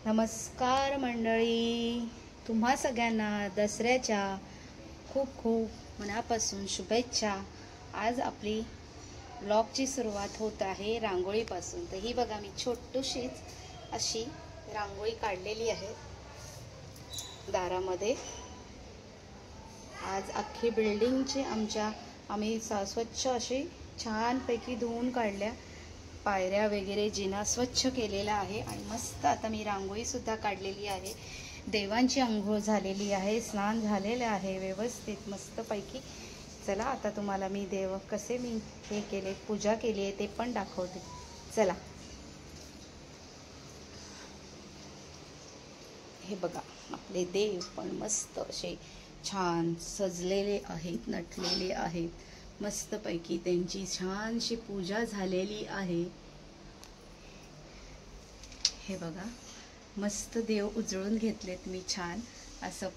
नमस्कार मंडळी, तुम्हा सगळ्यांना दसऱ्याच्या खूप खूप मनापासून शुभेच्छा। आज आपली व्लॉगची सुरुवात होत आहे रांगोळीपासून। तर ही बघा, मी छोटीशीच अशी रांगोळी काढलेली आहे दारामध्ये। आज अख्खी बिल्डिंगची आम्ही स्वच्छ अशी छानपैकी धुवून काढल्या, पायऱ्या वगैरे जिना स्वच्छ केलेला आहे आणि मस्त आता मी रांगोळी सुद्धा काढलेली आहे। देवांची अंघोळ झालेली आहे, स्नान झालेले आहे व्यवस्थित मस्तपैकी। चला आता तुम्हाला मी देव कसे मी हे केले, पूजा केली आहे ते पण दाखवते। चला, हे बघा आपले देव पण मस्त असे छान सजलेले आहेत, नटलेले आहेत मस्तपैकी। त्यांची छानशी पूजा झालेली आहे। हे बघा, मस्त देव उजळून घेतलेत मी छान असं।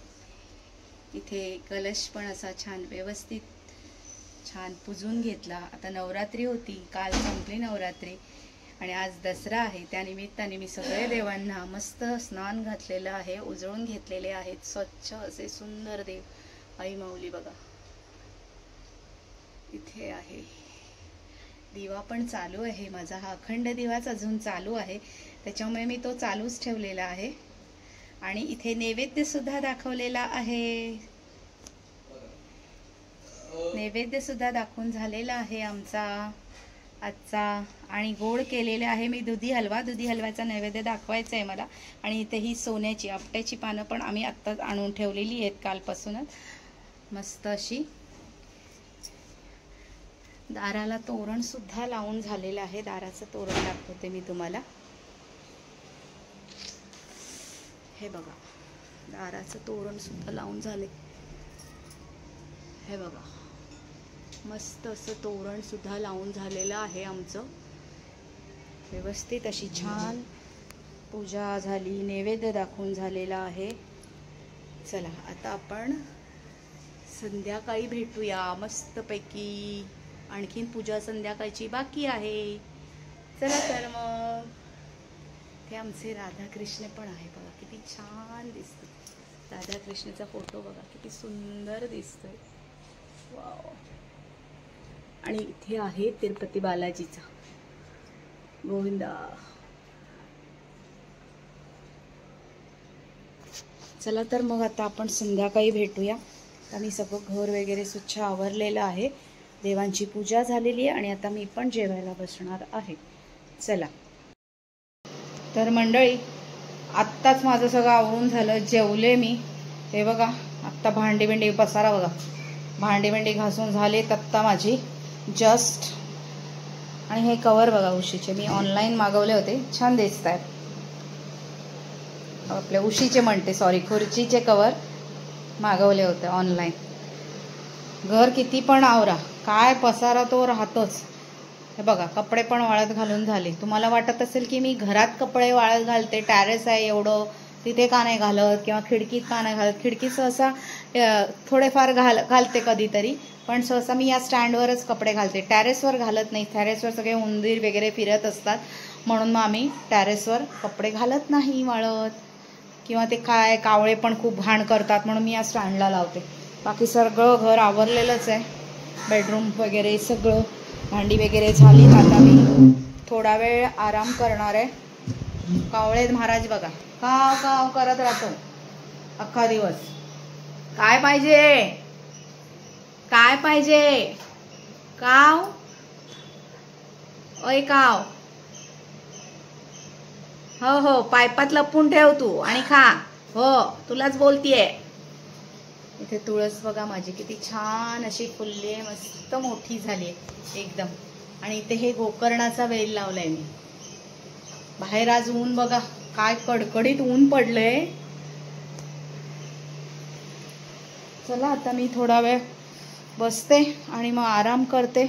इथे कलश पण असा छान व्यवस्थित छान पुजून घेतला। आता नवरात्री होती, काल संपली नवरात्री आणि आज दसरा आहे। त्यानिमित्ताने मी सगळे देवांना मस्त स्नान घातलेलं आहे, उजळून घेतलेले आहेत स्वच्छ असे सुंदर देव। आई माऊली बघा इथे आहे। दिवा पण चालू आहे माझा, हा अखंड दिवाच अजून चालू आहे, त्याच्यामुळे मी तो चालूच ठेवलेला आहे। आणि इथे नैवेद्य सुद्धा दाखवलेला आहे, नैवेद्य सुद्धा दाखवून झालेला आहे आमचा आजचा। आणि गोड केलेले आहे मी दुधी हलव्याचा नैवेद्य दाखवायचा आहे मला। आणि इथे ही सोन्याची आपट्याची पानं पण आम्ही आत्ताच आणून ठेवलेली आहेत कालपासूनच मस्त अशी। दाराला तोरण सुद्धा लावून झालेलं आहे, दाराचं तोरण दाखवते मी तुम्हाला। हे बघा, दाराचं तोरण सुद्धा लावून झाले। हे बघा, मस्त असं तोरण सुद्धा लावून झालेलं आहे आमचं। व्यवस्थित अशी छान पूजा झाली, नैवेद्य दाखवून झालेला आहे। चला आता आपण संध्याकाळी भेटूया मस्तपैकी, आणखीन पूजा संध्याकाळची बाकी आहे। चला तर मग, ते आमचे राधाकृष्ण पण आहे बघा, किती छान दिसतं। राधाकृष्णाचा फोटो बघा किती सुंदर दिसतोय, वाव। आणि इथे आहे तिरुपती बालाजीचा गोविंदा। चला तर मग आता आपण संध्याकाळी भेटूया। आता मी सगळं घर वगैरे स्वच्छ आवरलेलं आहे, देवांची पूजा झालेली आहे आणि आता मी पण जेवायला बसणार आहे। चला तर मंडळी, आत्ताच माझं सगळं आवरून झालं, जेवले मी। हे बघा, आत्ता भांडी पसारा बघा, भांडी घासून झालेत आत्ता माझी जस्ट। आणि हे कवर बघा उशीचे, मी ऑनलाईन मागवले होते, छान दिसत आहेत आपल्या उशीचे म्हणते, सॉरी खुर्चीचे कवर मागवले होते ऑनलाईन। घर किती पण आवरा, काय पसारा तो राहतोच। हे बघा, कपडे पण वाळत घालून झाले। तुम्हाला वाटत असेल की मी घरात कपडे वाळत घालते, टेरेस आहे एवढं, तिथे का नाही घालत, किंवा खिडकीत का नाही घालत। खिडकीत सहसा थोडेफार घालते कधीतरी, पण सहसा मी या स्टँडवरच कपडे घालते, टेरेसवर घालत नाही। टेरेसवर सगळे उंदीर वगैरे फिरत असतात, म्हणून मग आम्ही टेरेसवर कपडे घालत नाही वाळत, किंवा ते काय कावळे पण खूप घाण करतात, म्हणून मी या स्टँडला लावते। बाकी सगळं घर आवरलेलंच आहे, बेडरूम वगैरे सगळं, भांडी वगैरे झाली। आता मी थोडा वेळ आराम करणार आहे। कावळे महाराज बघा काव काव करत राहतो अख्खा दिवस। काय पाहिजे, काय पाहिजे काव, ओय काव, हो हो पायपात लपून ठेव तू आणि खा, हो तुलाच बोलतीये। इथे तुळस बघा माझी किती छान अशी फुलली आहे, मस्त मोठी झाली आहे एकदम। आणि इथे हे गोकर्णाचा वेल लावलाय मी। बाहेर आज ऊन बघा, काय कडकडीत ऊन पडलंय। चला आता मी थोडा वेळ बसते आणि मग आराम करते।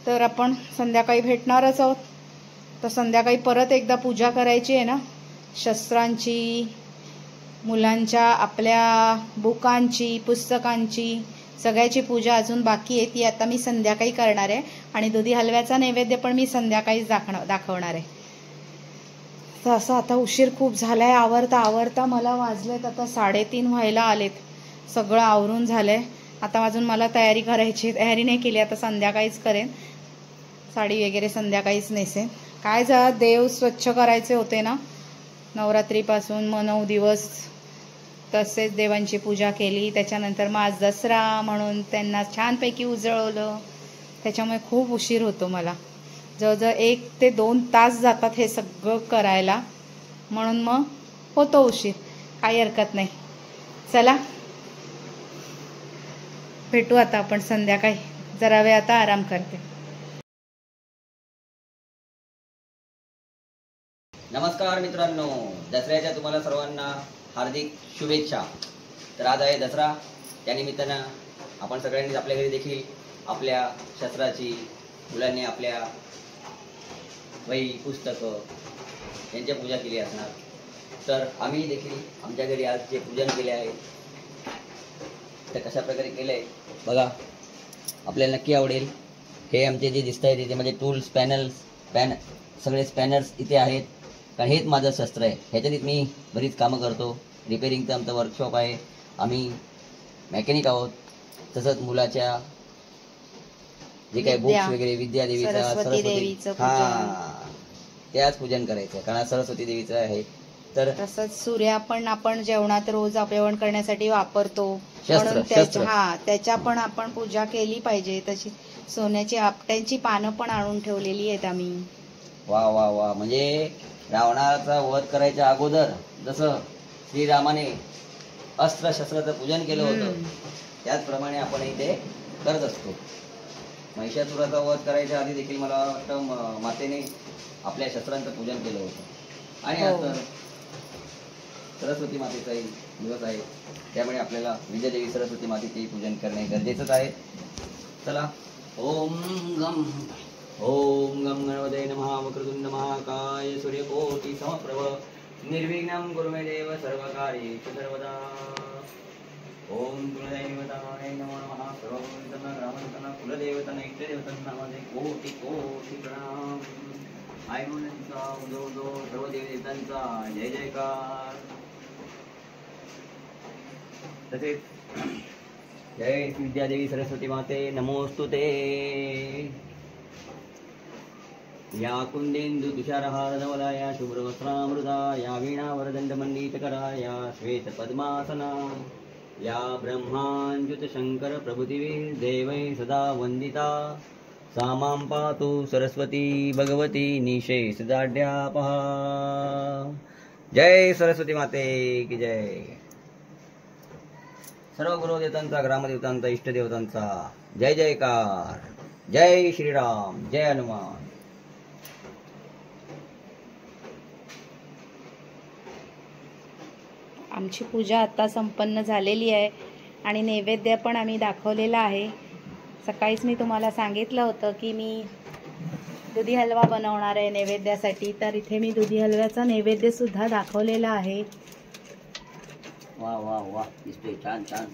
तर आपण संध्याकाळी भेटणारच आहोत, तर संध्याकाळी परत एकदा पूजा करायची आहे ना, शस्त्रांची, मुलांच्या आपल्या बुकांची, पुस्तकांची, सगळ्याची पूजा अजून बाकी आहे, ती आता मी संध्याकाळी करणार आहे। आणि दुधी हलव्याचा नैवेद्य पण मी संध्याकाळीच दाखवणार आहे। तर असं आता उशीर खूप झालाय. आवरता मला वाजलेत आता 3:30 व्हायला आलेत. सगळं आवरून झालंय. आता अजून मला तयारी करायची. तयारी नाही केली, आता संध्याकाळीच करेन. साडी वगैरे संध्याकाळीच नेसेन. काय देव स्वच्छ करायचे होते ना नवरात्रीपासून, मग 9 दिवस तसेच देवांची पूजा केली. त्याच्यानंतर मग आज दसरा म्हणून त्यांना छानपैकी उजळवलं. त्याच्यामुळे खूप उशीर होतो मला. जवळजवळ 1 ते 2 तास जातात हे सगळं करायला, म्हणून मग होतो उशीर. काही हरकत नाही. चला भेटू आता आपण संध्याकाळी. जरा वेळ आता आराम करते. नमस्कार मित्रांनो, दसऱ्याच्या तुम्हाला सर्वांना हार्दिक शुभेच्छा. तर आज आहे दसरा. त्यानिमित्तानं आपण सगळ्यांनी आपल्या घरी देखील आपल्या शस्त्राची, मुलांनी आपल्या वही पुस्तकं यांची पूजा केली असणार. तर आम्ही देखील आमच्या घरी आज जे पूजन केले आहे ते कशा प्रकारे केलं आहे बघा, आपल्याला नक्की आवडेल. हे आमचे जे दिसत आहे त्याच्यामध्ये टूल्स, सगळे स्पॅनर्स इथे आहेत. कारण हेच माझं शस्त्र आहे. ह्याच्यात मी बरीच कामं करतो. रिपेरिंगचं आमचं वर्कशॉप आहे. आम्ही मेकॅनिक आहोत. तसंच मुलाच्या जे काही बुक्स वगैरे, विद्या देवीचा, सरस्वती त्याच पूजन करायचं, कारण सरस्वती देवीचं आहे. तर तसंच सूर्या पण आपण जेवणात रोज जेवण करण्यासाठी वापरतो, म्हणून त्याच्या पण आपण पूजा केली पाहिजे. तशी सोन्याची आपट्यांची पानं पण आणून ठेवलेली आहेत आम्ही. वा वा वा, म्हणजे रावणाचा वध करायच्या अगोदर जसं श्रीरामाने अस्त्र शस्त्राचं पूजन केलं होतं, त्याचप्रमाणे आपण इथे करत असतो. महिषासुराचा वध करायच्या आधी देखील मला वाटतं मातेने आपल्या शस्त्रांचं पूजन केलं होतं. आणि आज तर सरस्वती मातेचाही दिवस आहे, त्यामुळे आपल्याला विद्यादेवी सरस्वती मातेचे पूजन करणे गरजेचंच आहे. चला, ओम गम गणपतये नमः. वक्रतुंड महाकाय सूर्यकोटि समप्रभ निर्विघ्नं कुरु मे देव सर्वकार्येषु सर्वदा. ओम कुलदैवताय नमो नमः. सर्वभूतानां ग्रामस्थानां कुलदेवतानां इष्टदेवतांना माझे कोटी कोटी प्रणाम. आयमुलांचा उदो सर्व देवदेवतांचा जय जयकार. तसेच जय विद्यादेवी सरस्वती माते नमोस्तुते. या कुंदेंदु तुषारहार धवला, या शुभ्रवस्त्रामृता, या वीणा वरदंड मंडितकरा, या श्वेत पद्मासना, या ब्रह्मांजुत शंकर प्रभुतिवी देवै सदा वंदिता. सामां पातु सरस्वती भगवती निशेष जाड्यापहा. जय सरस्वती माते की जय. सर्व गुरुदेवतांचा, ग्रामदेवतांचा, इष्टदेवतांचा जय जयकार. जय श्रीराम, जय हनुमान. आमची पूजा आता संपन्न झालेली आहे आणि नैवेद्य पण आम्ही दाखवलेला आहे. सकाळीच मी तुम्हाला सांगितलं होतं की मी दुधी हलवा बनवणार आहे नैवेद्यासाठी, तर इथे मी दुधी हलव्याचा नैवेद्य सुद्धा दाखवलेला आहे. वा वा वा, दिसतोय छान छान.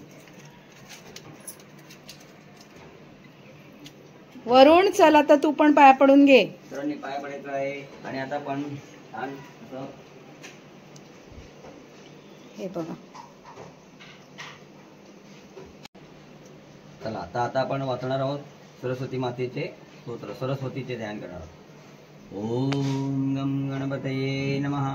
वरुण चल आता तू पण पाया पडून घे. सर्वांनी पाया पडायचं आहे. आणि आता पण छान असं हे बघा. चला, आता आपण वाचणार आहोत सरस्वती मातेचे स्तोत्र, सरस्वतीचे ध्यान करणार आहोत. ओम गम गणपतये नमः.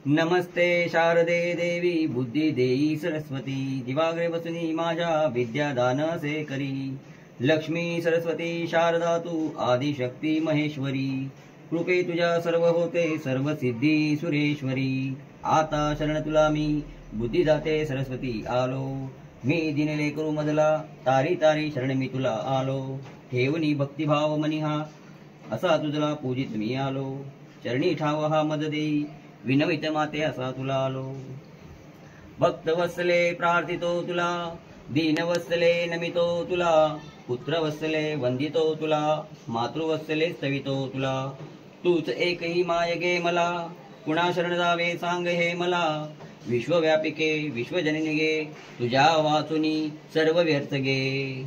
नमस्ते शारदे देवी बुद्धी देई सरस्वती, दिवाग्रे बसुनी माझ्या विद्यादान से करी. लक्ष्मी सरस्वती शारदा तू आदिशक्ती महेश्वरी, कृपे तुझ्या सर्व होते सर्व सिद्धी सुरेश्वरी. आता शरण तुला मी बुद्धी जाते सरस्वती आलो, मी दिनले करू मजला तारी तारी शरण मी तुला आलो. ठेवणी भक्तिभाव मनिहा असा तुझला पूजित मी आलो, चरणी ठाव हा मद देई विनवित माते असा तुला आलो. भक्त वत्सले प्रार्थितो तुला, दीन वत्सले नमितो तुला, पुत्र वत्सले वंदितो तुला, मातृवत्सले स्तवितो तुला. तूच एकही माय गे मला, कुणा शरण जावे सांग हे मला. विश्वव्यापिके विश्वजननी गे, तुझ्या वाचुनी सर्व व्यर्थ गे.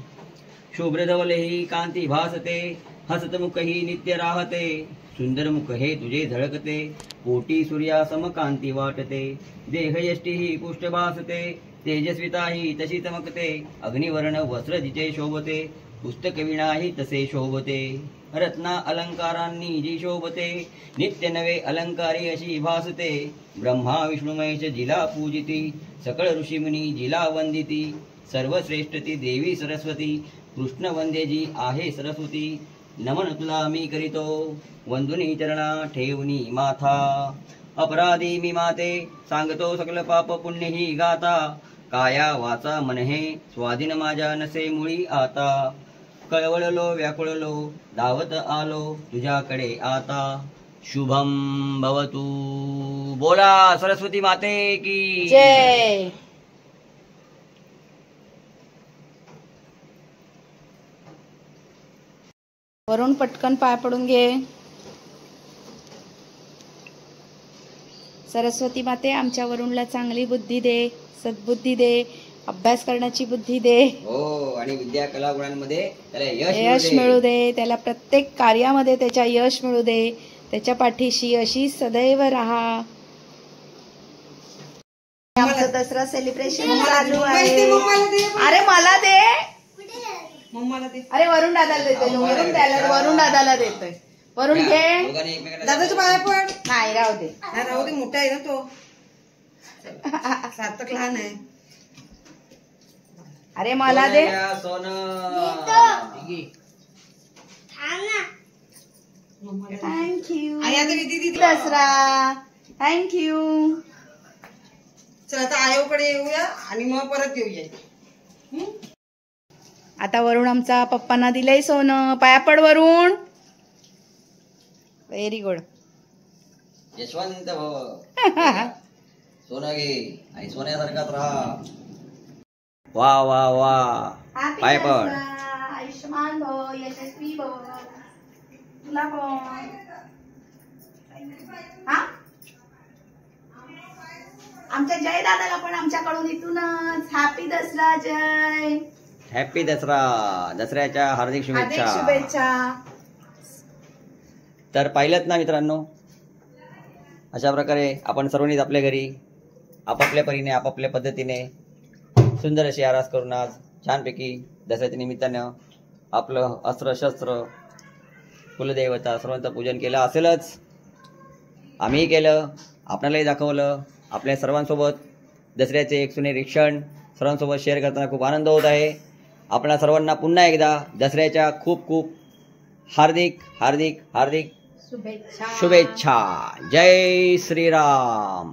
शुभ्र धवल ही कांती भासते, हसतमुख ही नित्य राहते. सुंदर मुख हे तुझे झळकते, कोटी सूर्या समकांती वाटते, देह यष्टी ही पुष्ट भासते, तेजस्विता ही तशी चमकते, अग्निवर्ण वस्त्र जिचे शोभते, पुस्तक विणाही तसे शोभते, रत्ना अलंकारांनी जी शोभते, नित्य नवे अलंकारी अशी भासते, ब्रह्मा विष्णू महेश जिला पूजिती, सकळ ऋषीमुनी जिला वंदिती, सर्वश्रेष्ठ ती देवी सरस्वती, कृष्ण वंदे जी आहे सरस्वती, नमन तुला मी करीतो, वंदुनी चरणा ठेवनी माथा, अपराधी मी माते, सांगतो सकल पाप पुण्य ही गाता, काया वाचा मन हे स्वाधीन माझ्या नसे मुळी आता, कळवळलो व्याकुळलो धावत आलो तुझ्याकडे आता, शुभम भवतु. बोला सरस्वती माते की जय. वरून पटकन पाय पडून घे. सरस्वती माते आमच्या वरुणला चांगली बुद्धी दे, सद्बुद्धी दे, अभ्यास करण्याची बुद्धी दे. हो, आणि विद्या कला गुणांमध्ये त्याला यश मिळू दे. त्याला प्रत्येक कार्यामध्ये त्याच्या यश मिळू दे. त्याच्या पाठीशी अशी सदैव राहा. आमचं दसरा सेलिब्रेशन चालू आहे. अरे मला दे. अरे वरुण दादाला देतोय. वरुण दादाला देतोय. वरुण घे. दादाच्या पाया पड. नाही राहू दे. राहू दे, मोठा आहे ना तो. सार्थक लहान आहे. अरे मला दे. थँक्यू दसरा. थँक्यू. चल आता आयोकडे येऊया आणि मग परत येऊया. आता वरुण आमचा पप्पांना दिलंय सोनं. पाया पड वरुण. Very good. यशवंत भव. सोनं घे आणि सोन्यासारखाच राहा. वा वा वा. पाय पड. आयुष्यमान भव, यशस्वी भव. तुला पण. हा, आमच्या जय दादाला पण आमच्याकडून इथूनच हॅपी दसरा. जय. हॅपी दसरा. दसऱ्याच्या हार्दिक शुभेच्छा. शुभेच्छा. तर पाहिलं ना मित्रांनो, अशा प्रकारे आपण सर्वांनीच आपल्या घरी आपापल्या परीने आपापल्या पद्धतीने सुंदर अशी आरास करून आज छानपैकी दसऱ्याच्या निमित्तानं आपलं अस्त्र शस्त्र कुलदेवता सर्वांचं पूजन केलं असेलच. आम्हीही केलं, आपल्यालाही दाखवलं. आपल्या सर्वांसोबत दसऱ्याचे एक सुनेरी क्षण सर्वांसोबत शेअर करताना खूप आनंद होत आहे. आपल्या सर्वांना पुन्हा एकदा दसऱ्याच्या खूप खूप हार्दिक हार्दिक हार्दिक शुभेच्छा. जय श्रीराम.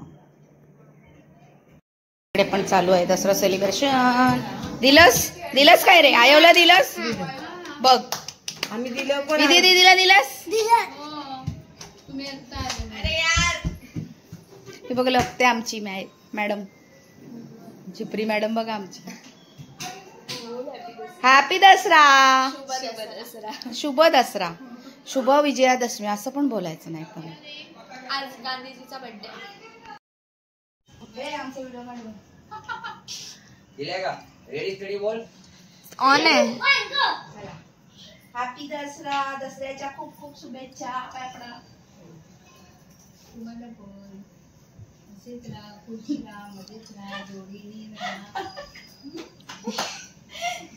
इकडे पण चालू आहे दसरा सेलिब्रेशन. दिलस काय रे? आयोला दिलस बघ. आम्ही दिलं पण. दीदीला दिलस. हे बघ लागते आमची मॅडम चिपरी मॅडम बघा आमची. हॅपी दसरा. शुभ दसरा. शुभ विजयादशमी असं पण बोलायचं नाही. पण आज गांधीजीचा बर्थडे. दिल्या का? रेडी स्टडी बोल. ऑन आहे. हॅपी दसरा. दसऱ्याच्या खूप खूप शुभेच्छा. काय पडा तुम्हाला बोल. असेच राहा, खुश राहा, मजेत राहा, जोडीने राहा.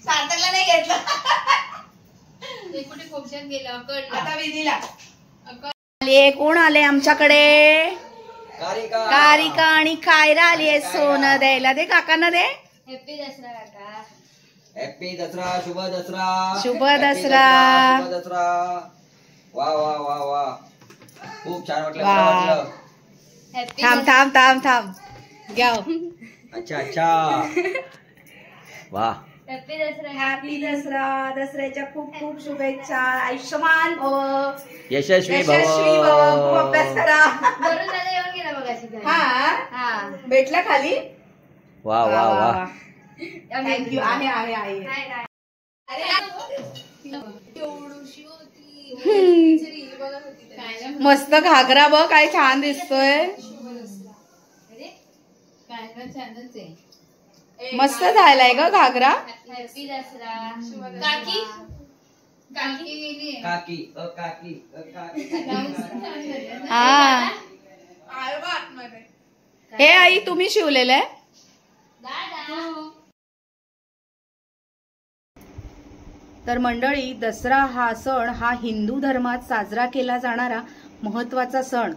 सार्थकला नाही घेतलं. ते कुठे खोपशात गेलं. आता विधीला कोण आले आमच्याकडे? कारिका आणि कायरा आली आहे सोनं द्यायला. दे काकांना दे. हॅपी दसरा काका. हॅपी दसरा. शुभ दसरा. शुभ Happy दसरा. शुभ दसरा. वा वा वा वा. खूप छान वाटलं. वा. मला वाटलं. थांब घ्या. अच्छा अच्छा. वा. हॅपी दसरा. हॅपी दसरा. दसऱ्याच्या खूप खूप शुभेच्छा. आयुष्यमान भव, यशस्वी भव. खूप अभ्यास करा. वरून दादा येऊन गेला बघा. हा, भेटला खाली. वा वा वा. थँक्यू. आहे. मस्त घागरा बघ, काय छान दिसतोय. छानच आहे. मस्त झालाय ग घागरा. हॅपी दसरा. काकी काकी गेली काकी काकी हा हे आई तुम्ही शिवलेलं आहे. तर मंडळी, दसरा हा सण हा हिंदू धर्मात साजरा केला जाणारा महत्वाचा सण.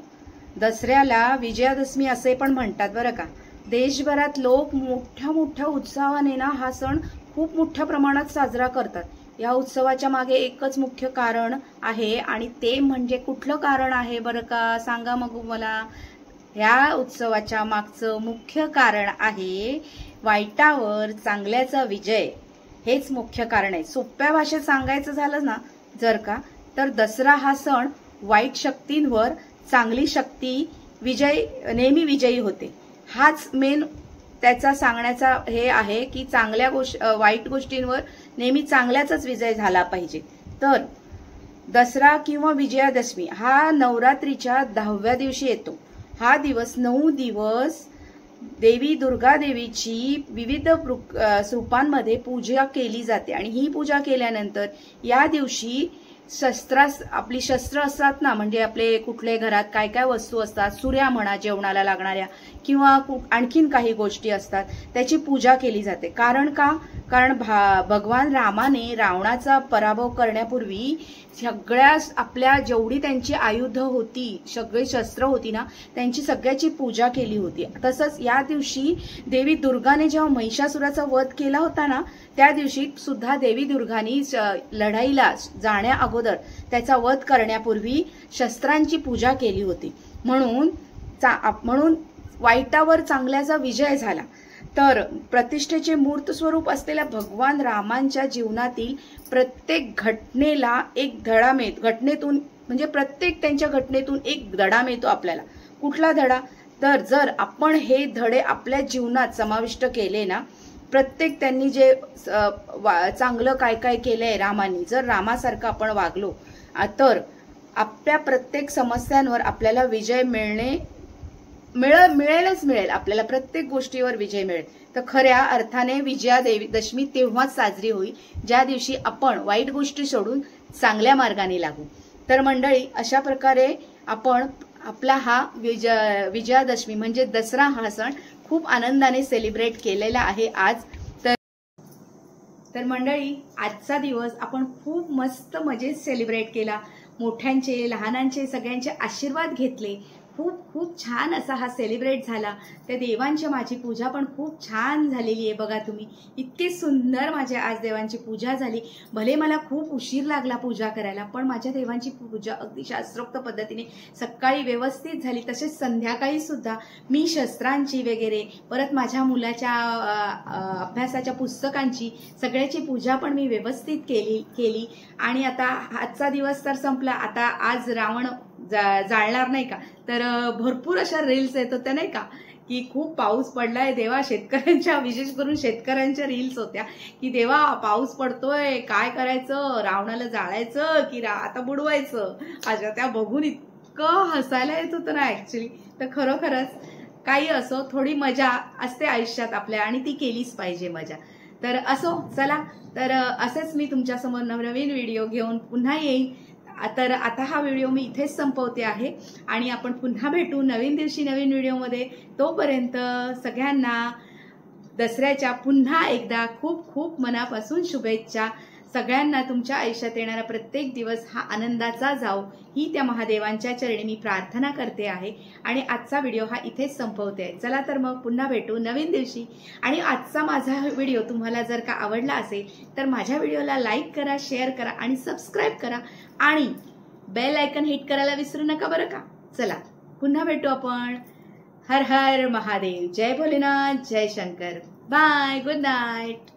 दसऱ्याला विजयादशमी असे पण म्हणतात बरं का. देशभरात लोक मोठ्या मोठ्या उत्साहाने ना हा सण खूप मोठ्या प्रमाणात साजरा करतात. या उत्सवाच्या मागे एकच मुख्य कारण आहे आणि ते म्हणजे कुठलं कारण आहे बरं का, सांगा मग मला. या उत्सवाच्या मागचं मुख्य कारण आहे वाईटावर चांगल्याचा विजय. हेच मुख्य कारण आहे. सोप्या भाषेत सांगायचं झालं ना जर का, तर दसरा हा सण वाईट शक्तींवर चांगली शक्ती नेहमी विजयी होते. हाच मेन त्याचा सांगण्याचा हे आहे की वाईट गोष्टींवर नेहमी चांगल्याचाच विजय झाला पाहिजे. तर दसरा किंवा विजयादशमी हा नवरात्रीच्या 10व्या दिवशी येतो. हा दिवस 9 दिवस देवी दुर्गा देवीची विविध रूपांमध्ये पूजा केली जाते आणि ही पूजा केल्यानंतर या दिवशी आपली शस्त्र असतात ना, म्हणजे आपले कुठले घरात काय काय वस्तू असतात, सुऱ्या म्हणा जेवणाला लागणाऱ्या किंवा आणखीन काही गोष्टी असतात, त्याची पूजा केली जाते. कारण भगवान रामाने रावणाचा पराभव करण्यापूर्वी सगळ्या आपल्या जेवढी त्यांची आयुध होती, सगळी शस्त्र होती ना, त्यांची सगळ्याची पूजा केली होती. तसंच या दिवशी देवी दुर्गाने जेव्हा महिषासुराचा वध केला होता ना, त्या दिवशी सुद्धा देवी दुर्गानी लढाईला जाण्या अगोदर त्याचा वध करण्यापूर्वी शस्त्रांची पूजा केली होती. म्हणून वाईटावर चांगल्याचा विजय झाला. तर प्रतिष्ठेचे मूर्त स्वरूप असलेल्या भगवान रामांच्या जीवनातील प्रत्येक घटनेला एक धडा घटनेतून म्हणजे प्रत्येक त्यांच्या घटनेतून एक धडा मिळतो आपल्याला. कुठला धडा? तर जर आपण हे धडे आपल्या जीवनात समाविष्ट केले ना, प्रत्येक त्यांनी जे चांगलं काय काय केलंय रामांनी, जर रामासारखं आपण वागलो तर आपल्या प्रत्येक समस्यांवर आपल्याला विजय मिळेलच मिळेल. आपल्याला प्रत्येक गोष्टीवर विजय मिळेल. तर खऱ्या अर्थाने विजयादशमी तेव्हाच साजरी होईल ज्या दिवशी आपण वाईट गोष्टी सोडून चांगल्या मार्गाने लागू. तर मंडळी, अशा प्रकारे आपण आपला हा विजयादशमी म्हणजे दसरा हा सण खूप आनंदाने सेलिब्रेट केलेला आहे आज. तर मंडळी, आजचा दिवस आपण खूप मस्त मजेत सेलिब्रेट केला. मोठ्यांचे लहानांचे सगळ्यांचे आशीर्वाद घेतले. खूप खूप छान असा हा सेलिब्रेट झाला. त्या देवांची माझी पूजा पण खूप छान झालेली आहे. बघा तुम्ही, इतके सुंदर माझ्या आज देवांची पूजा झाली. भले मला खूप उशीर लागला पूजा करायला, पण माझ्या देवांची पूजा अगदी शास्त्रोक्त पद्धतीने सकाळी व्यवस्थित झाली. तसेच संध्याकाळी सुद्धा मी शस्त्रांची वगैरे, परत माझ्या मुलाच्या अभ्यासाच्या पुस्तकांची सगळ्याची पूजा पण मी व्यवस्थित केली. आणि आता आजचा दिवस तर संपला. आता आज रावण जाळणार नाही का, तर भरपूर अशा रील्स येत होत्या नाही का, की खूप पाऊस पडलाय देवा. शेतकऱ्यांच्या, विशेष करून शेतकऱ्यांच्या रील्स होत्या की देवा पाऊस पडतोय, काय करायचं, रावणाला जाळायचं की आता बुडवायचं. अशा त्या बघून इतकं हसायला येत होतं ना ऍक्च्युली. तर खरोखरच काही असो, थोडी मजा असते आयुष्यात आपल्या आणि ती केलीच पाहिजे मजा. तर असो, चला, तर असंच मी तुमच्यासमोर नवनवीन व्हिडिओ घेऊन पुन्हा येईन. तर आता हा व्हिडिओ मी इथेच संपवते आहे आणि आपण पुन्हा भेटू नवीन दिवशी नवीन व्हिडिओमध्ये. तोपर्यंत सगळ्यांना दसऱ्याच्या पुन्हा एकदा खूप खूप मनापासून शुभेच्छा. सगळ्यांना तुमच्या आयुष्यात येणारा प्रत्येक दिवस हा आनंदाचा जाओ, ही त्या महादेवांच्या चरणी मी प्रार्थना करते आहे. आणि आजचा व्हिडिओ हा इथेच संपवते आहे. चला तर मग पुन्हा भेटू नवीन दिवशी. आणि आजचा माझा व्हिडिओ तुम्हाला जर का आवडला असेल तर माझ्या व्हिडिओला लाईक करा, शेअर करा आणि सबस्क्राईब करा आणि बेल आयकन हिट करायला विसरू नका बरं का. चला पुन्हा भेटू आपण. हर हर महादेव. जय भोलेनाथ, जय शंकर. Bye, good night.